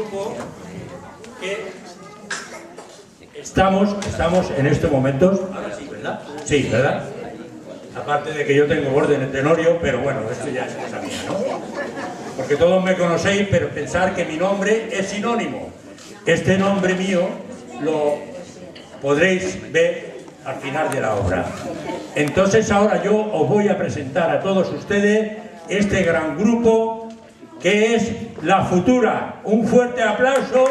grupo que estamos en estos momentos, ahora sí, ¿verdad? Sí, ¿verdad? Aparte de que yo tengo orden en Tenorio, pero bueno, esto ya es cosa mía, ¿no? Porque todos me conocéis, pero pensar que mi nombre es sinónimo. Este nombre mío lo podréis ver al final de la obra. Entonces ahora yo os voy a presentar a todos ustedes este gran grupo que es La Futura. Un fuerte aplauso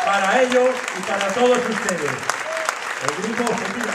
para ellos y para todos ustedes. El grupo Futura.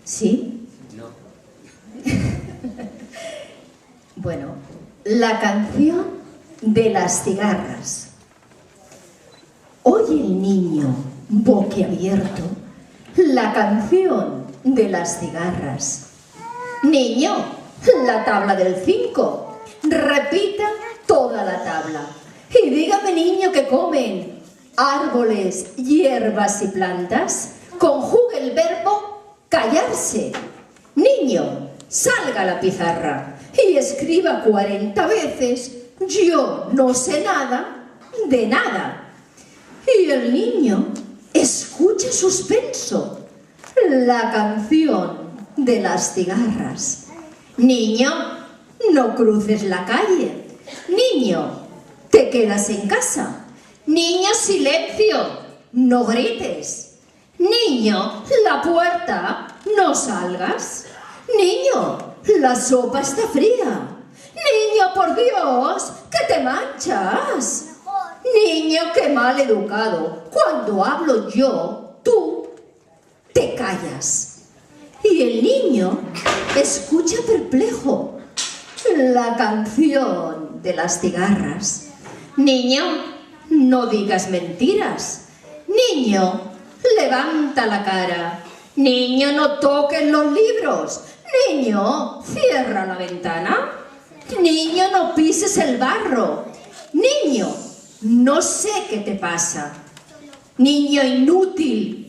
¿Sí? No. Bueno, la canción de las cigarras. Oye el niño, boquiabierto, la canción de las cigarras. Niño, la tabla del 5. Repita toda la tabla. Y dígame, niño, ¿qué comen? Árboles, hierbas y plantas. Conjugue el verbo callarse. Niño, salga a la pizarra y escriba 40 veces: yo no sé nada de nada. Y el niño escucha suspenso la canción de las cigarras. Niño, no cruces la calle. Niño, te quedas en casa. Niño, silencio, no grites. Niño, la puerta, no salgas. Niño, la sopa está fría. Niño, por Dios, que te manchas. Niño, qué mal educado. Cuando hablo yo, tú te callas. Y el niño escucha perplejo la canción de las cigarras. Niño, no digas mentiras. Niño, levanta la cara. Niño, no toques los libros. Niño, cierra la ventana. Niño, no pises el barro. Niño, no sé qué te pasa. Niño inútil.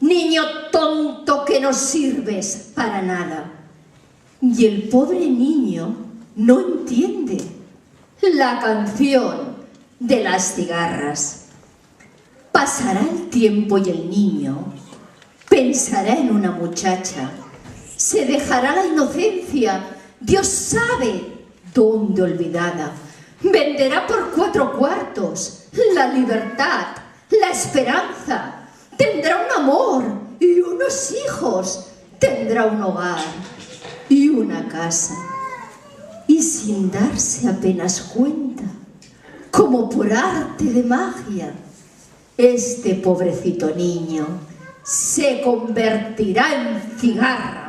Niño tonto que no sirves para nada. Y el pobre niño no entiende la canción de las cigarras. Pasará el tiempo y el niño pensará en una muchacha. Se dejará la inocencia, Dios sabe dónde olvidada. Venderá por 4 cuartos la libertad, la esperanza. Tendrá un amor y unos hijos. Tendrá un hogar y una casa. Y sin darse apenas cuenta, como por arte de magia, este pobrecito niño se convertirá en cigarra.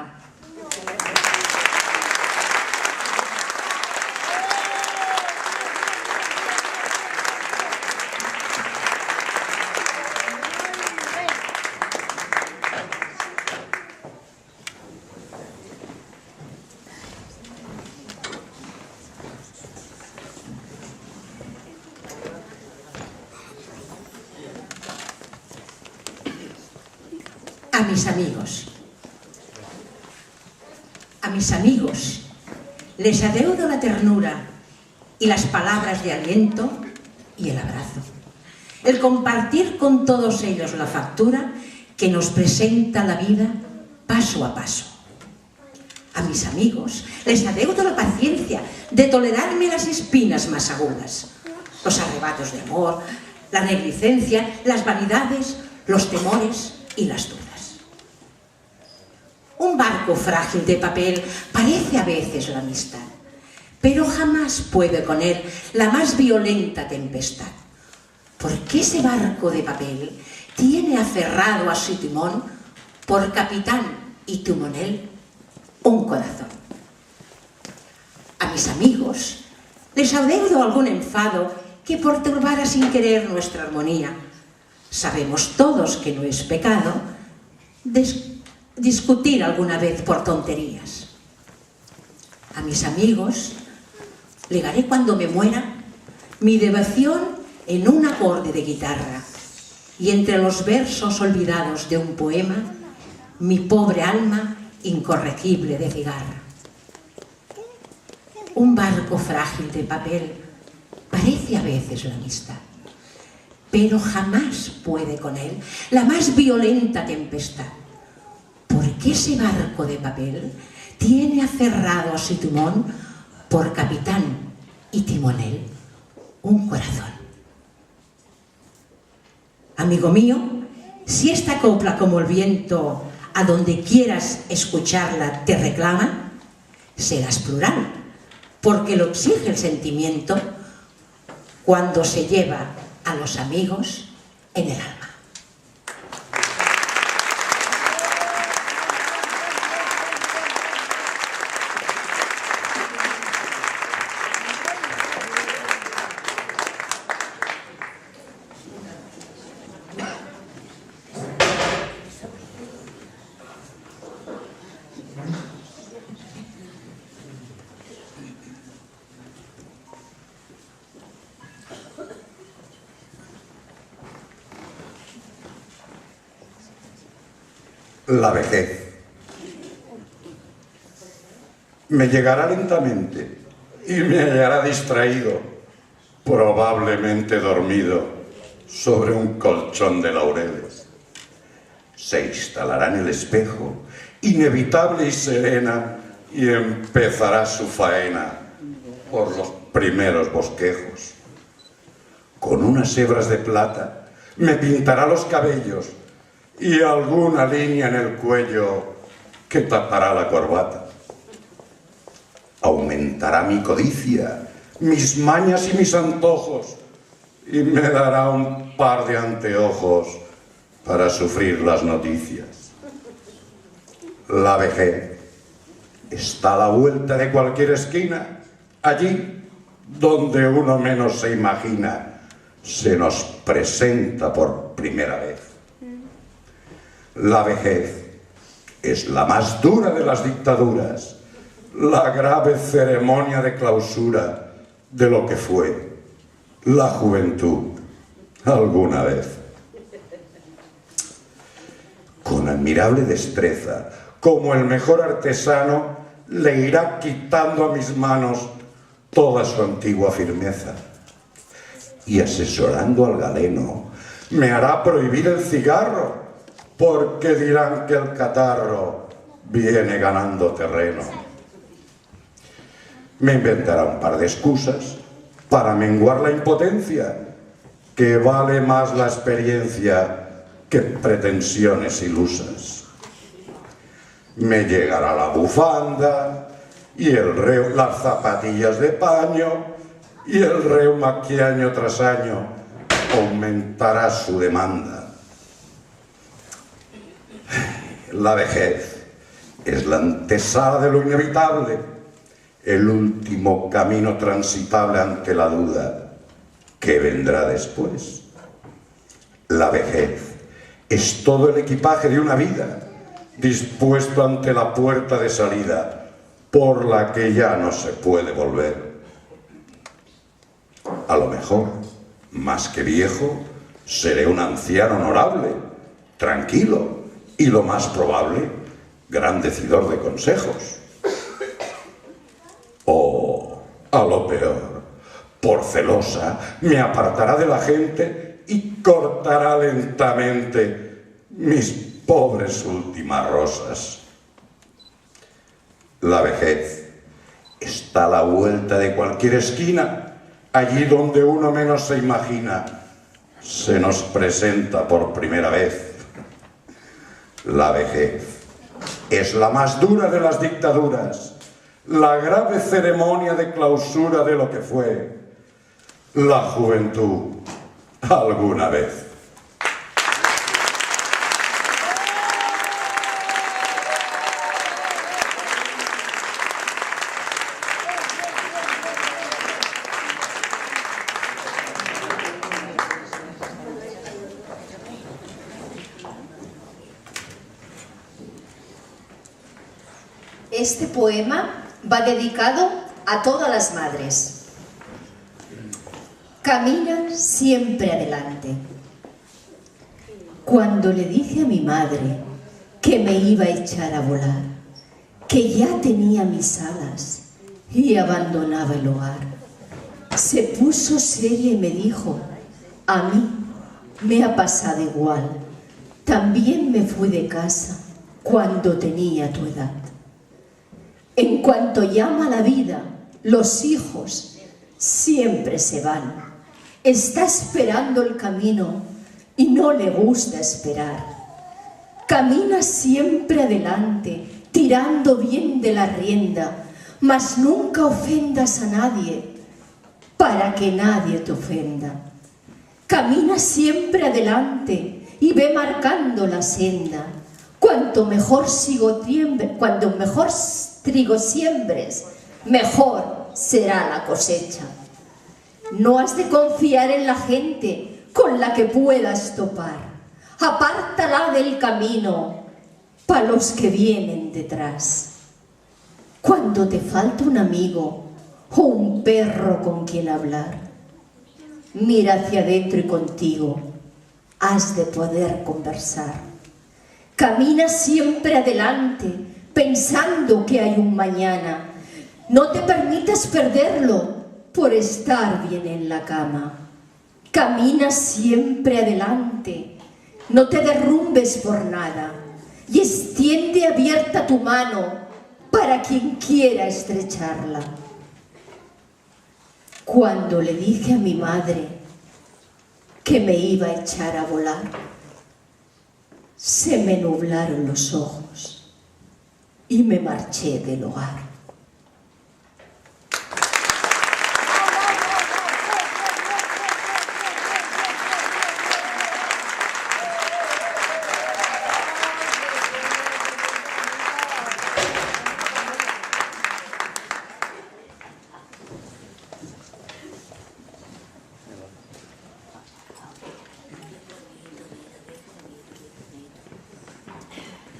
A mis amigos les adeudo la ternura y las palabras de aliento y el abrazo. El compartir con todos ellos la factura que nos presenta la vida paso a paso. A mis amigos les adeudo la paciencia de tolerarme las espinas más agudas, los arrebatos de amor, la negligencia, las vanidades, los temores y las dudas. Un barco frágil de papel parece a veces la amistad, pero jamás puede con él la más violenta tempestad, porque ese barco de papel tiene aferrado a su timón, por capitán y timonel, un corazón. A mis amigos les adeudo algún enfado que perturbara sin querer nuestra armonía. Sabemos todos que no es pecado discutir alguna vez por tonterías. A mis amigos legaré cuando me muera mi devoción en un acorde de guitarra y entre los versos olvidados de un poema mi pobre alma incorregible de cigarra. Un barco frágil de papel parece a veces la amistad, pero jamás puede con él la más violenta tempestad, porque ese barco de papel tiene aferrado a su timón, por capitán y timonel, un corazón. Amigo mío, si esta copla como el viento, a donde quieras escucharla te reclama, serás plural, porque lo exige el sentimiento cuando se lleva a los amigos en el alma. La vejez. Me llegará lentamente y me hallará distraído, probablemente dormido, sobre un colchón de laureles. Se instalará en el espejo, inevitable y serena, y empezará su faena por los primeros bosquejos. Con unas hebras de plata me pintará los cabellos y alguna línea en el cuello que tapará la corbata. Aumentará mi codicia, mis mañas y mis antojos, y me dará un par de anteojos para sufrir las noticias. La vejez está a la vuelta de cualquier esquina, allí donde uno menos se imagina, se nos presenta por primera vez. La vejez es la más dura de las dictaduras, la grave ceremonia de clausura de lo que fue la juventud alguna vez. Con admirable destreza, como el mejor artesano, le irá quitando a mis manos toda su antigua firmeza, y asesorando al galeno me hará prohibir el cigarro, porque dirán que el catarro viene ganando terreno. Me inventará un par de excusas para menguar la impotencia, que vale más la experiencia que pretensiones ilusas. Me llegará la bufanda y las zapatillas de paño, y el reuma que año tras año aumentará su demanda. La vejez es la antesala de lo inevitable, el último camino transitable ante la duda. ¿Qué vendrá después? La vejez es todo el equipaje de una vida, dispuesto ante la puerta de salida, por la que ya no se puede volver. A lo mejor, más que viejo, seré un anciano honorable, tranquilo, y lo más probable, gran decidor de consejos. O, a lo peor, por celosa, me apartará de la gente y cortará lentamente mis pobres últimas rosas. La vejez está a la vuelta de cualquier esquina, allí donde uno menos se imagina. Se nos presenta por primera vez. La vejez es la más dura de las dictaduras, la grave ceremonia de clausura de lo que fue la juventud alguna vez. Este poema va dedicado a todas las madres. Camina siempre adelante. Cuando le dije a mi madre que me iba a echar a volar, que ya tenía mis alas y abandonaba el hogar, se puso seria y me dijo: a mí me ha pasado igual, también me fui de casa cuando tenía tu edad. En cuanto llama la vida, los hijos siempre se van. Está esperando el camino y no le gusta esperar. Camina siempre adelante, tirando bien de la rienda, mas nunca ofendas a nadie, para que nadie te ofenda. Camina siempre adelante y ve marcando la senda. Cuanto mejor cuando mejor trigo siembres, mejor será la cosecha. No has de confiar en la gente con la que puedas topar. Apártala del camino para los que vienen detrás. Cuando te falta un amigo o un perro con quien hablar, mira hacia adentro y contigo has de poder conversar. Camina siempre adelante, pensando que hay un mañana. No te permitas perderlo por estar bien en la cama. Camina siempre adelante, no te derrumbes por nada y extiende abierta tu mano para quien quiera estrecharla. Cuando le dije a mi madre que me iba a echar a volar, se me nublaron los ojos y me marché del hogar.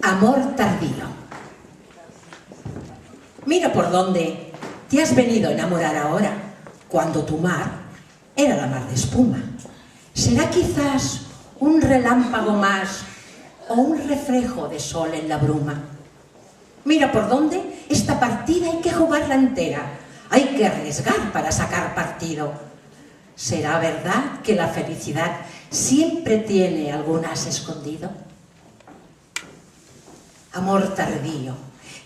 Amor tardío. Mira por dónde te has venido a enamorar ahora, cuando tu mar era la mar de espuma. ¿Será quizás un relámpago más o un reflejo de sol en la bruma? Mira por dónde esta partida hay que jugarla entera, hay que arriesgar para sacar partido. ¿Será verdad que la felicidad siempre tiene algún as escondido? Amor tardío,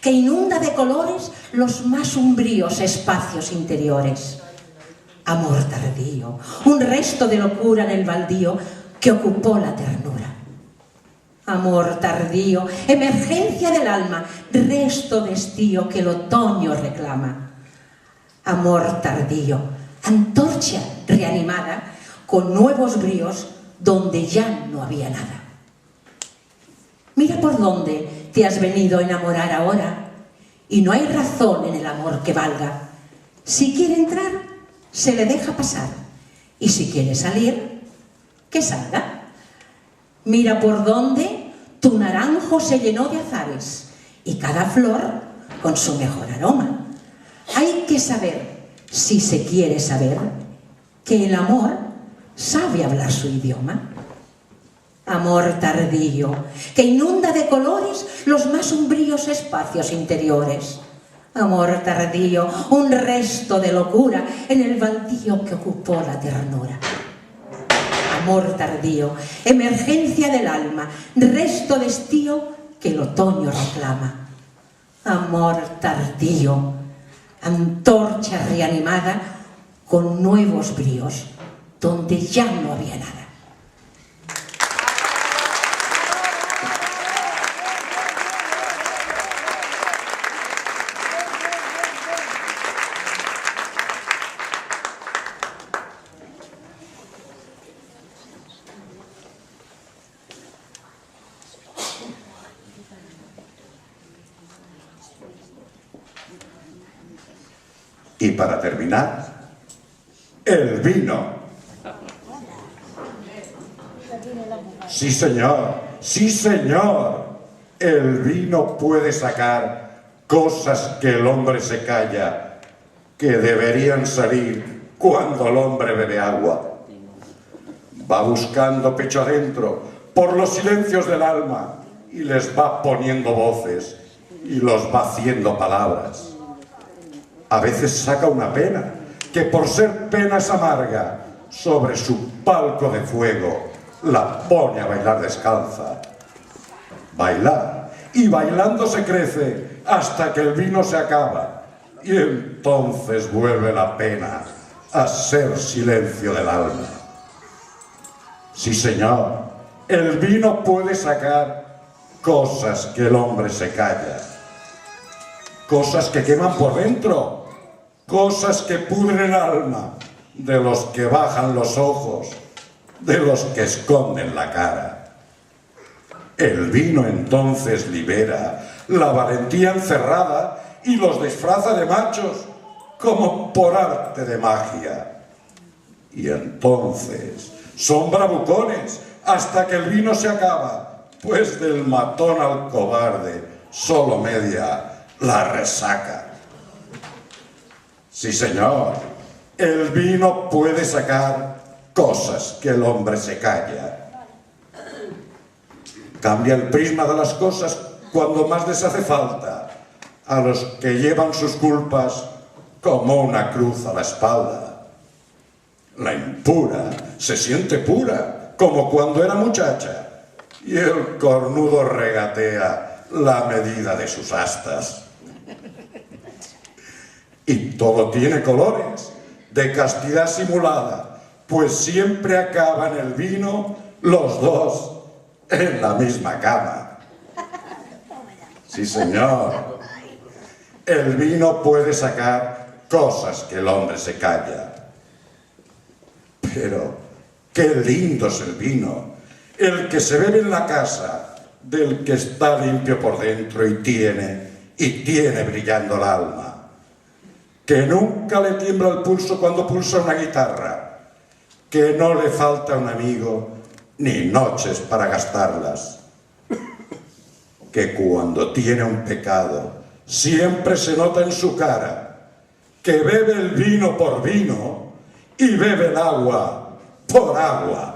que inunda de colores los más umbríos espacios interiores. Amor tardío, un resto de locura en el baldío que ocupó la ternura. Amor tardío, emergencia del alma, resto de estío que el otoño reclama. Amor tardío, antorcha reanimada con nuevos bríos donde ya no había nada. Mira por dónde te has venido a enamorar ahora y no hay razón en el amor que valga. Si quiere entrar, se le deja pasar y si quiere salir, que salga. Mira por dónde tu naranjo se llenó de azares y cada flor con su mejor aroma. Hay que saber, si se quiere saber, que el amor sabe hablar su idioma. Amor tardío, que inunda de colores los más umbríos espacios interiores. Amor tardío, un resto de locura en el baldío que ocupó la ternura. Amor tardío, emergencia del alma, resto de estío que el otoño reclama. amor tardío, antorcha reanimada con nuevos bríos, donde ya no había nada. Y para terminar, el vino. Sí, señor, sí, señor. El vino puede sacar cosas que el hombre se calla, que deberían salir cuando el hombre bebe agua. Va buscando pecho adentro por los silencios del alma y les va poniendo voces y los va haciendo palabras. A veces saca una pena, que por ser pena es amarga, sobre su palco de fuego la pone a bailar descalza. Bailar, y bailando se crece hasta que el vino se acaba, y entonces vuelve la pena a ser silencio del alma. Sí, señor, el vino puede sacar cosas que el hombre se calla, cosas que queman por dentro, cosas que pudren el alma, de los que bajan los ojos, de los que esconden la cara. El vino entonces libera la valentía encerrada y los disfraza de machos como por arte de magia. Y entonces son bravucones hasta que el vino se acaba, pues del matón al cobarde solo media la resaca. Sí, señor, el vino puede sacar cosas que el hombre se calla. Cambia el prisma de las cosas cuando más les hace falta a los que llevan sus culpas como una cruz a la espalda. La impura se siente pura, como cuando era muchacha, y el cornudo regatea la medida de sus astas. Y todo tiene colores, de castidad simulada, pues siempre acaban el vino los dos en la misma cama. Sí, señor, el vino puede sacar cosas que el hombre se calla. Pero qué lindo es el vino, el que se bebe en la casa del que está limpio por dentro y tiene brillando el alma. Que nunca le tiembla el pulso cuando pulsa una guitarra, que no le falta un amigo ni noches para gastarlas, que cuando tiene un pecado siempre se nota en su cara, que bebe el vino por vino y bebe el agua por agua.